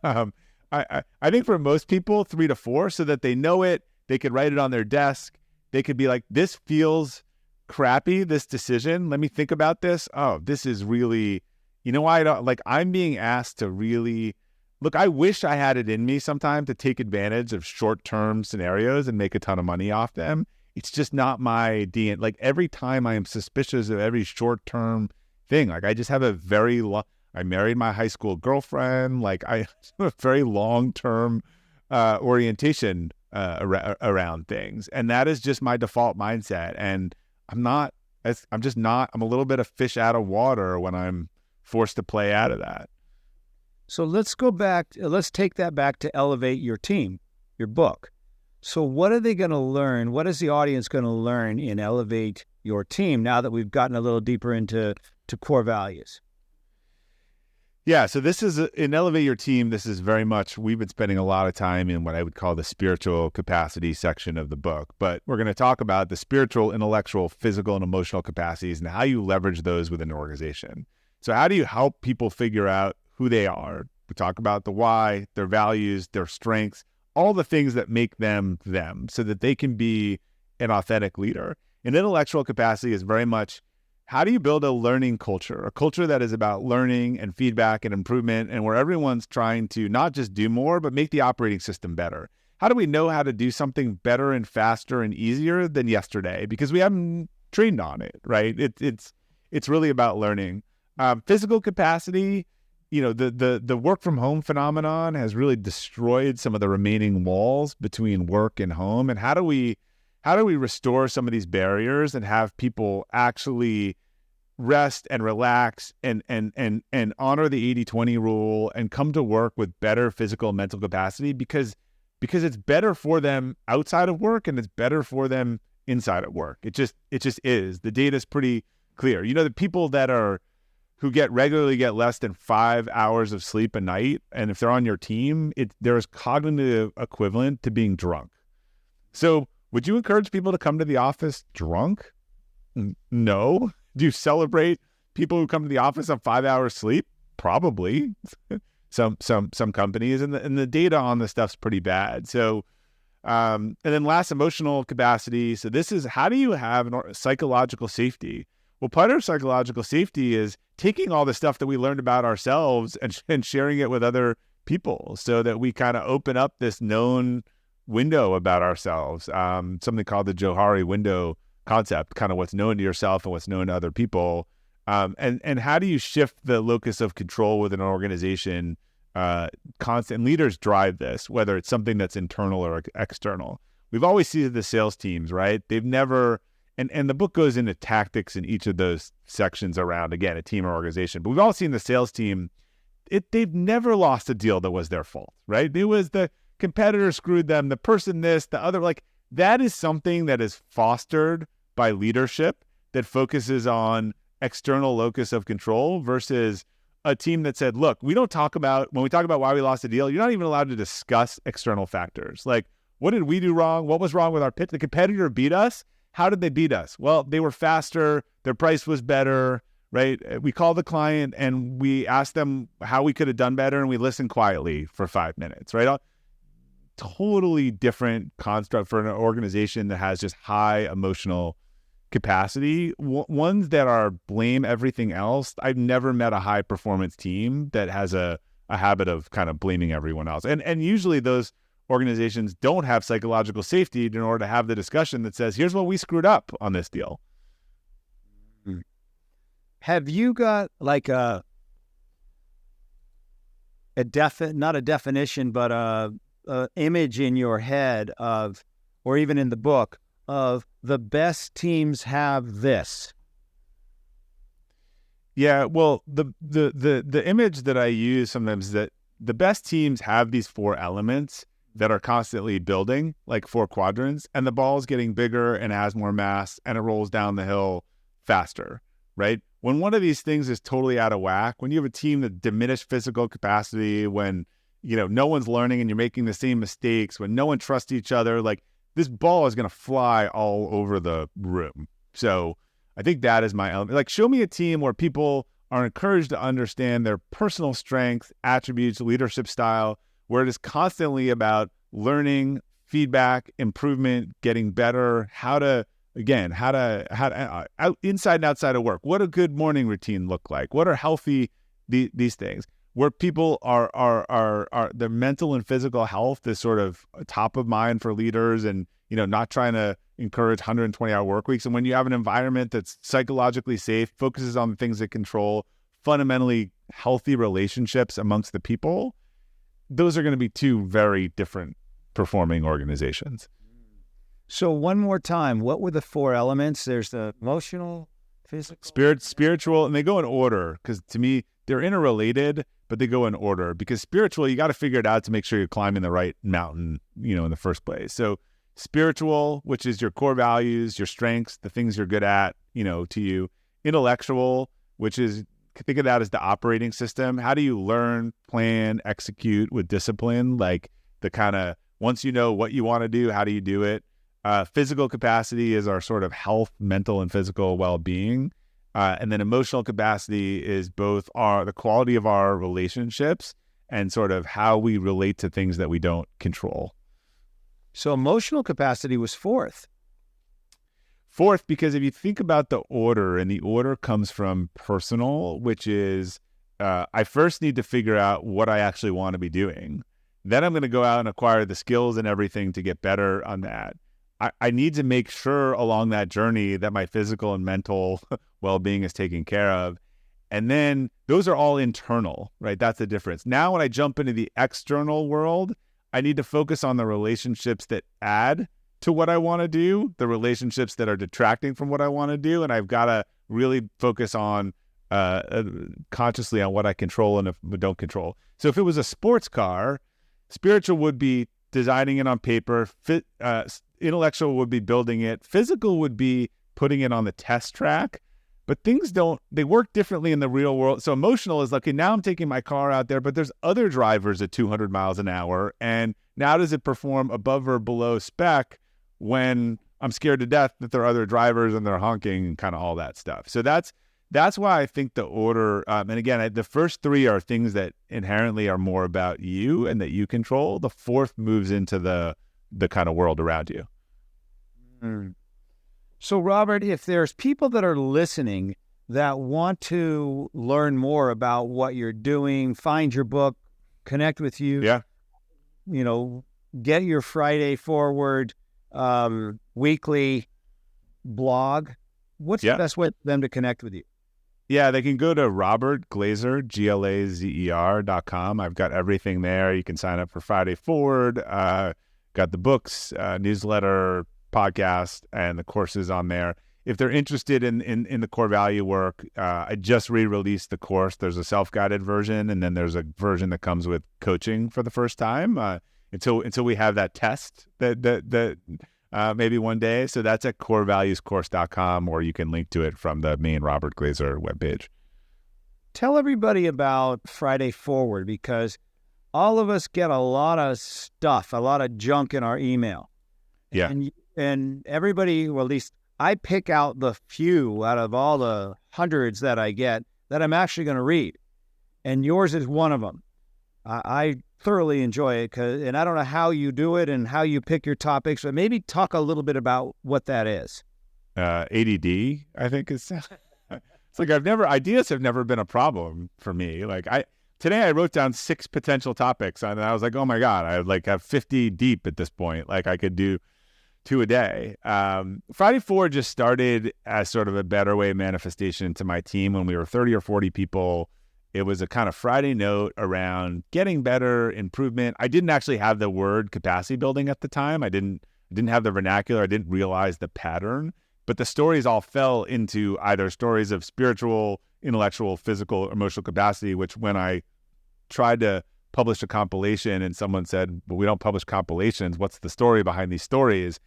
I think for most people 3 to 4, so that they know it, they could write it on their desk. They could be like, this feels crappy, this decision. Let me think about this. Oh, this is really, why I don't, like, I'm being asked to really look. I wish I had it in me sometime to take advantage of short-term scenarios and make a ton of money off them. it's just not my DNA. Like every time I am suspicious of every short-term thing, like I just have I married my high school girlfriend. Like I have a very long-term orientation around things. And that is just my default mindset. And I'm a little bit of fish out of water when I'm forced to play out of that. So let's take that back to Elevate Your Team, your book. So what are they going to learn? What is the audience going to learn in Elevate Your Team now that we've gotten a little deeper into core values? Yeah, so this is in Elevate Your Team. This is very much, we've been spending a lot of time in what I would call the spiritual capacity section of the book, but we're going to talk about the spiritual, intellectual, physical, and emotional capacities and how you leverage those within an organization. So how do you help people figure out who they are? We talk about the why, their values, their strengths, all the things that make them them so that they can be an authentic leader. And intellectual capacity is very much, how do you build a learning culture, a culture that is about learning and feedback and improvement, and where everyone's trying to not just do more, but make the operating system better? How do we know how to do something better and faster and easier than yesterday? Because we haven't trained on it, right? It's really about learning. Physical capacity, the work from home phenomenon has really destroyed some of the remaining walls between work and home. And how do we restore some of these barriers and have people actually rest and relax and honor the 80-20 rule and come to work with better physical and mental capacity because it's better for them outside of work and it's better for them inside of work. It just is. The data is pretty clear. The people who regularly get less than 5 hours of sleep a night, and if they're on your team, there's cognitive equivalent to being drunk. So would you encourage people to come to the office drunk? No. Do you celebrate people who come to the office on 5 hours sleep? Probably. Some companies, and the data on this stuff's pretty bad. So, and then last, emotional capacity. So this is, how do you have psychological safety? Well, part of psychological safety is taking all the stuff that we learned about ourselves and sharing it with other people so that we kind of open up this known window about ourselves, something called the Johari window concept, kind of what's known to yourself and what's known to other people. And how do you shift the locus of control within an organization? Constant leaders drive this, whether it's something that's internal or external. We've always seen the sales teams, right? They've never, and the book goes into tactics in each of those sections around, again, a team or organization. But we've all seen the sales team, they've never lost a deal that was their fault, right? It was the competitor screwed them, the person this, the other, like that is something that is fostered by leadership that focuses on external locus of control versus a team that said, look, when we talk about why we lost a deal, you're not even allowed to discuss external factors. Like, what did we do wrong? What was wrong with our pitch? The competitor beat us. How did they beat us? Well, they were faster. Their price was better, right? We called the client and we asked them how we could have done better, and we listened quietly for 5 minutes, right? Totally different construct for an organization that has just high emotional capacity. Ones that are blame everything else. I've never met a high performance team that has a habit of kind of blaming everyone else. And usually those organizations don't have psychological safety in order to have the discussion that says, here's what we screwed up on this deal. Have you got like not a definition, but a image in your head of, or even in the book, of the best teams have this? Yeah, well, the image that I use sometimes is that the best teams have these 4 elements that are constantly building, like 4 quadrants, and the ball's getting bigger and has more mass and it rolls down the hill faster, right? When one of these things is totally out of whack, when you have a team that diminished physical capacity, when no one's learning and you're making the same mistakes, when no one trusts each other, like this ball is going to fly all over the room. So I think that is my element. Like, show me a team where people are encouraged to understand their personal strengths, attributes, leadership style, where it is constantly about learning, feedback, improvement, getting better, how to inside and outside of work. What a good morning routine look like? What are healthy these things? where people are their mental and physical health is sort of top of mind for leaders, and not trying to encourage 120-hour work weeks. And when you have an environment that's psychologically safe, focuses on the things that control fundamentally healthy relationships amongst the people, those are going to be two very different performing organizations. So one more time, what were the four elements? There's the emotional, physical, spiritual, and they go in order, because to me they're interrelated, but they go in order. Because spiritual, you got to figure it out to make sure you're climbing the right mountain, in the first place. So spiritual, which is your core values, your strengths, the things you're good at, to you. Intellectual, which is, think of that as the operating system. How do you learn, plan, execute with discipline? Like the kind of, once you know what you want to do, how do you do it? Physical capacity is our sort of health, mental and physical well-being. And then emotional capacity is both the quality of our relationships and sort of how we relate to things that we don't control. So emotional capacity was fourth. Fourth, because if you think about the order, and the order comes from personal, which is I first need to figure out what I actually want to be doing. Then I'm going to go out and acquire the skills and everything to get better on that. I need to make sure along that journey that my physical and mental well-being is taken care of. And then those are all internal, right? That's the difference. Now, when I jump into the external world, I need to focus on the relationships that add to what I want to do, the relationships that are detracting from what I want to do. And I've got to really focus on consciously on what I control and don't control. So if it was a sports car, spiritual would be designing it on paper, intellectual would be building it, physical would be putting it on the test track. But things they work differently in the real world. So emotional is like, okay, now I'm taking my car out there, but there's other drivers at 200 miles an hour. And now does it perform above or below spec when I'm scared to death that there are other drivers and they're honking and kind of all that stuff. So that's why I think the order, and again, the first three are things that inherently are more about you and that you control. The fourth moves into the kind of world around you. So, Robert, if there's people that are listening that want to learn more about what you're doing, find your book, connect with you, get your Friday Forward weekly blog, what's the best way for them to connect with you? Yeah, they can go to Robert Glazer, GLAZER.com. I've got everything there. You can sign up for Friday Forward, got the books, newsletter, podcast, and the courses on there. If they're interested in the core value work, I just re-released the course. There's a self-guided version, and then there's a version that comes with coaching for the first time until we have that test that maybe one day. So that's at corevaluescourse.com, or you can link to it from the main Robert Glazer webpage. Tell everybody about Friday Forward, because all of us get a lot of stuff, a lot of junk in our email. Yeah. And everybody, well, at least I pick out the few out of all the hundreds that I get that I'm actually going to read. And yours is one of them. I thoroughly enjoy it, and I don't know how you do it and how you pick your topics, but maybe talk a little bit about what that is. ADD, I think is. It's like ideas have never been a problem for me. Like today I wrote down 6 potential topics, and I was like, oh my God, I have 50 deep at this point. Like I could do 2 a day. Friday Forward just started as sort of a better way manifestation to my team when we were 30 or 40 people. It was a kind of Friday note around getting better, improvement. I didn't actually have the word capacity building at the time. I didn't have the vernacular. I didn't realize the pattern, but the stories all fell into either stories of spiritual, intellectual, physical, emotional capacity, which when I tried to publish a compilation and someone said, but we don't publish compilations, what's the story behind these stories?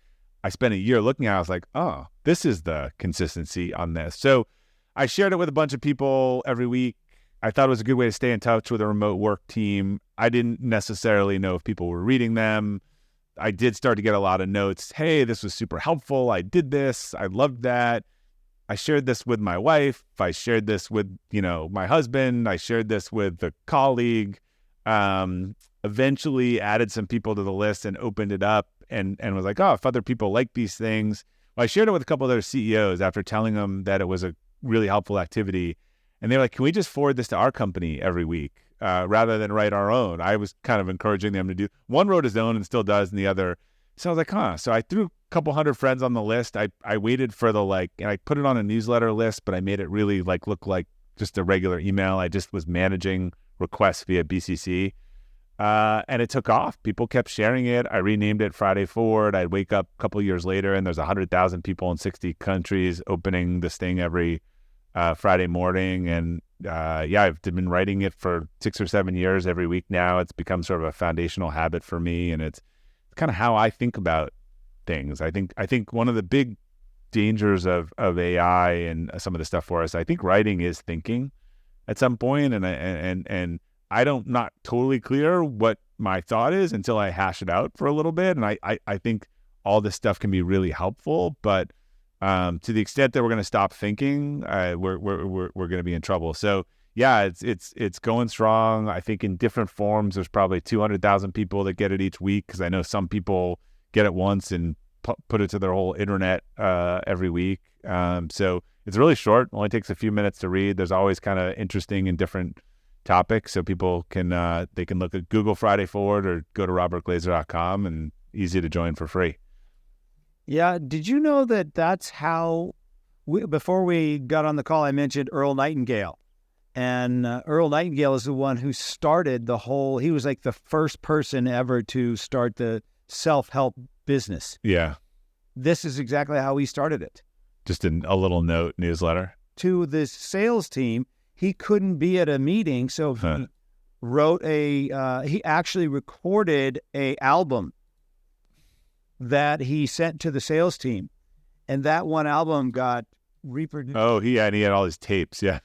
I spent a year looking at it. I was like, oh, this is the consistency on this. So I shared it with a bunch of people every week. I thought it was a good way to stay in touch with a remote work team. I didn't necessarily know if people were reading them. I did start to get a lot of notes. Hey, this was super helpful. I did this. I loved that. I shared this with my wife. I shared this with, my husband. I shared this with a colleague. Eventually added some people to the list and opened it up and was like, oh, if other people like these things. Well, I shared it with a couple of their CEOs after telling them that it was a really helpful activity. And they were like, can we just forward this to our company every week? rather than write our own. I was kind of encouraging them to do. One wrote his own and still does, and the other. So I was like, So I threw a couple hundred friends on the list. I waited for and I put it on a newsletter list, but I made it really look like just a regular email. I just was managing requests via BCC. And it took off. People kept sharing it. I renamed it Friday Forward. I'd wake up a couple years later and there's 100,000 people in 60 countries opening this thing every Friday morning. And I've been writing it for 6 or 7 years every week now. It's become sort of a foundational habit for me, and it's kind of how I think about things. I think one of the big dangers of AI and some of the stuff for us, I think writing is thinking at some point, and I don't not totally clear what my thought is until I hash it out for a little bit. And I think all this stuff can be really helpful, but to the extent that we're going to stop thinking, we're going to be in trouble. So yeah, it's going strong. I think in different forms, there's probably 200,000 people that get it each week, because I know some people get it once and put it to their whole internet every week. So it's really short. It only takes a few minutes to read. There's always kind of interesting and different topics, so people can they can look at Google Friday Forward or go to robertglazer.com, and easy to join for free. Yeah. Did you know that that's how, before we got on the call, I mentioned Earl Nightingale. And Earl Nightingale is the one who started he was like the first person ever to start the self-help business. Yeah. This is exactly how he started it. Just in a little note newsletter. To the sales team, he couldn't be at a meeting, so he wrote he actually recorded a album that he sent to the sales team. And that one album got reproduced. Oh, he had all his tapes, yeah.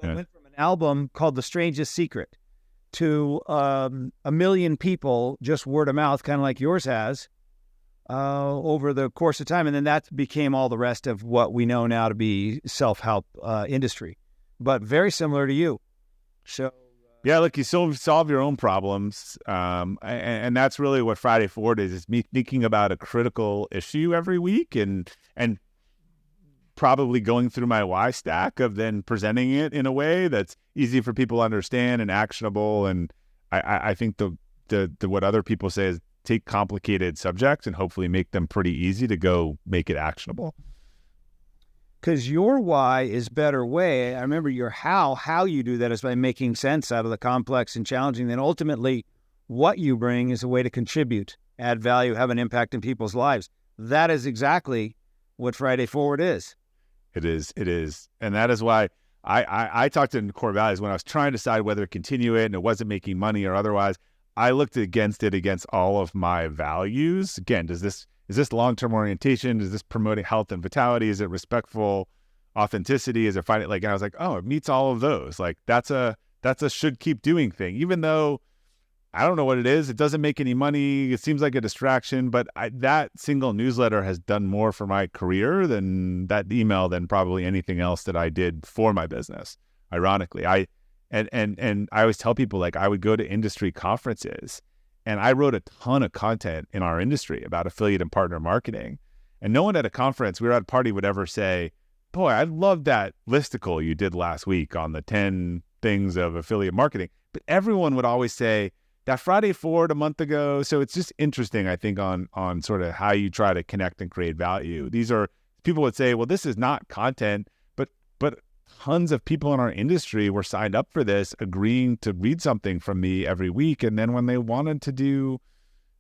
It went from an album called The Strangest Secret to 1 million people, just word of mouth, kind of like yours has, over the course of time. And then that became all the rest of what we know now to be self-help industry, but very similar to you. So yeah, look, you solve your own problems. And that's really what Friday Forward is. It's me thinking about a critical issue every week and probably going through my why stack of then presenting it in a way that's easy for people to understand and actionable. And I think the what other people say is take complicated subjects and hopefully make them pretty easy to go make it actionable. Because your why is better way. I remember your how you do that is by making sense out of the complex and challenging. Then ultimately what you bring is a way to contribute, add value, have an impact in people's lives. That is exactly what Friday Forward is. It is. And that is why I talked in core values when I was trying to decide whether to continue it and it wasn't making money or otherwise. I looked against all of my values. Again, is this long-term orientation? Is this promoting health and vitality? Is it respectful authenticity? Is it finding and I was like, oh, it meets all of those. Like that's a should keep doing thing, even though I don't know what it is. It doesn't make any money. It seems like a distraction, but that single newsletter has done more for my career than that email than probably anything else that I did for my business. Ironically, and I always tell people, I would go to industry conferences and I wrote a ton of content in our industry about affiliate and partner marketing. And no one at a conference, we were at a party, would ever say, boy, I love that listicle you did last week on the 10 things of affiliate marketing. But everyone would always say, that Friday Forward a month ago. So it's just interesting, I think, on sort of how you try to connect and create value. These are, people would say, well, this is not content, but tons of people in our industry were signed up for this, agreeing to read something from me every week. And then when they wanted to do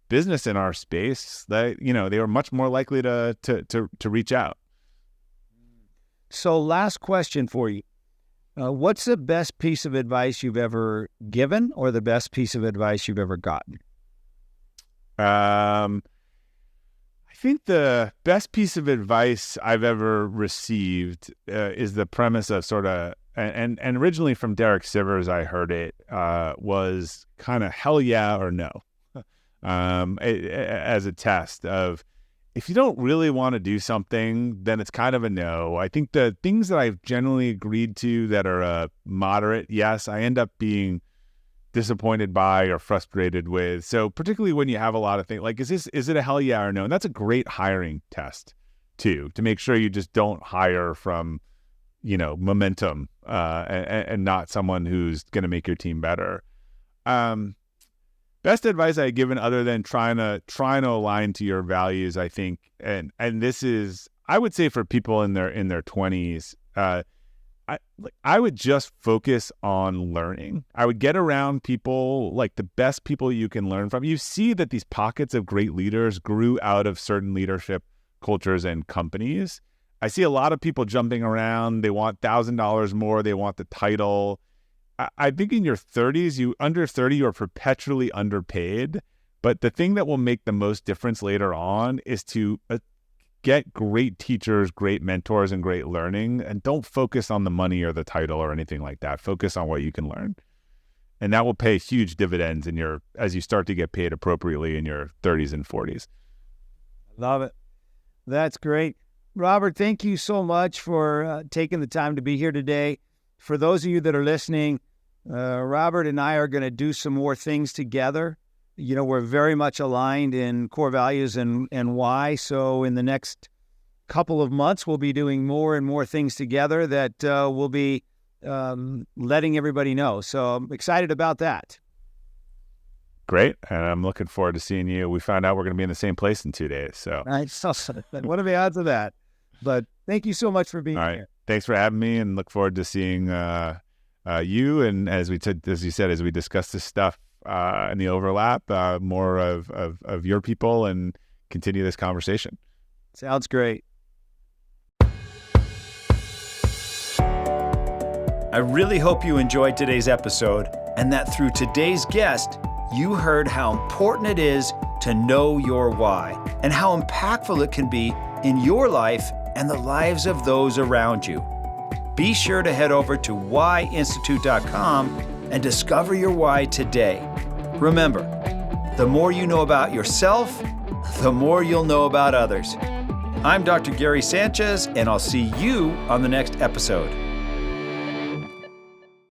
business in our space, they were much more likely to reach out. So last question for you. What's the best piece of advice you've ever given or the best piece of advice you've ever gotten? I think the best piece of advice I've ever received is the premise of sort of, and originally from Derek Sivers, I heard it, was kind of hell yeah or no, as a test of, if you don't really want to do something, then it's kind of a no. I think the things that I've generally agreed to that are a moderate yes, I end up being disappointed by or frustrated with. So particularly when you have a lot of things, is it a hell yeah or no? And that's a great hiring test too, to make sure you just don't hire from momentum and not someone who's going to make your team better. Best advice I've given, other than trying to align to your values, I think, and this is, I would say, for people in their 20s, I would just focus on learning. I would get around people, like the best people you can learn from. You see that these pockets of great leaders grew out of certain leadership cultures and companies. I see a lot of people jumping around. They want $1,000 more. They want the title. I think in your 30s, under 30, you're perpetually underpaid. But the thing that will make the most difference later on is to get great teachers, great mentors, and great learning. And don't focus on the money or the title or anything like that. Focus on what you can learn. And that will pay huge dividends as you start to get paid appropriately in your 30s and 40s. Love it. That's great. Robert, thank you so much for taking the time to be here today. For those of you that are listening, Robert and I are going to do some more things together. We're very much aligned in core values and why. So in the next couple of months, we'll be doing more and more things together that we'll be letting everybody know. So I'm excited about that. Great. And I'm looking forward to seeing you. We found out we're going to be in the same place in 2 days. So what are the odds of that? But thank you so much for being here. Thanks for having me, and look forward to seeing you. And as you said, as we discuss this stuff and the overlap, more of your people, and continue this conversation. Sounds great. I really hope you enjoyed today's episode, and that through today's guest, you heard how important it is to know your why and how impactful it can be in your life and the lives of those around you. Be sure to head over to whyinstitute.com and discover your why today. Remember, the more you know about yourself, the more you'll know about others. I'm Dr. Gary Sanchez, and I'll see you on the next episode.